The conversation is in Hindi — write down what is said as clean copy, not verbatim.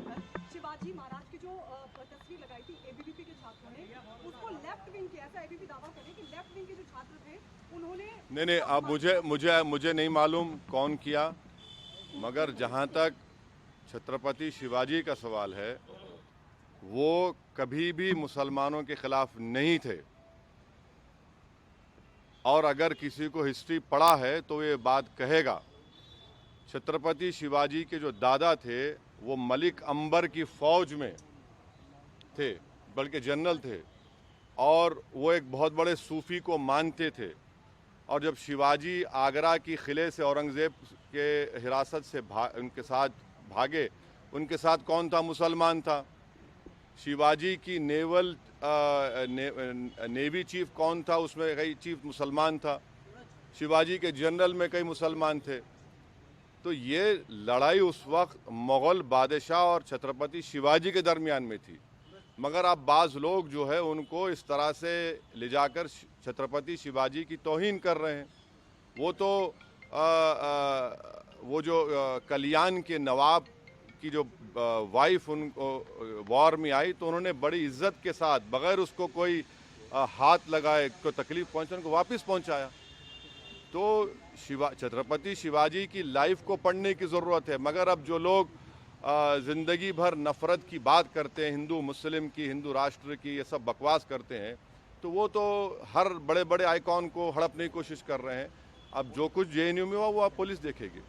पर शिवाजी महाराज की जो तस्वीर लगाई थी एबीवीपी के छात्रों ने, उसको लेफ्ट विंग के, ऐसा एबीवीपी दावा करे कि लेफ्ट विंग के जो छात्र थे उन्होंने नहीं, अब मुझे नहीं मालूम कौन किया, मगर जहाँ तक छत्रपति शिवाजी का सवाल है, वो कभी भी मुसलमानों के खिलाफ नहीं थे। और अगर किसी को हिस्ट्री पढ़ा है तो ये बात कहेगा। छत्रपति शिवाजी के जो दादा थे वो मलिक अंबर की फौज में थे, बल्कि जनरल थे, और वो एक बहुत बड़े सूफी को मानते थे। और जब शिवाजी आगरा की किले से औरंगज़ेब के हिरासत से उनके साथ भागे, उनके साथ कौन था? मुसलमान था। शिवाजी की नेवी चीफ कौन था? उसमें कई चीफ मुसलमान था। शिवाजी के जनरल में कई मुसलमान थे। तो ये लड़ाई उस वक्त मुग़ल बादशाह और छत्रपति शिवाजी के दरमियान में थी। मगर अब बाज़ लोग जो है उनको इस तरह से ले जाकर छत्रपति शिवाजी की तौहीन कर रहे हैं। वो तो वो जो कल्याण के नवाब की जो वाइफ उनको वॉर में आई, तो उन्होंने बड़ी इज्जत के साथ, बगैर उसको कोई हाथ लगाए, को तकलीफ पहुंचे, उनको वापस पहुंचाया। तो छत्रपति शिवाजी की लाइफ को पढ़ने की ज़रूरत है। मगर अब जो लोग ज़िंदगी भर नफ़रत की बात करते हैं, हिंदू मुस्लिम की, हिंदू राष्ट्र की, ये सब बकवास करते हैं, तो वो तो हर बड़े बड़े आइकॉन को हड़पने की कोशिश कर रहे हैं। अब जो कुछ जेएनयू में हुआ वो अब पुलिस देखेगी।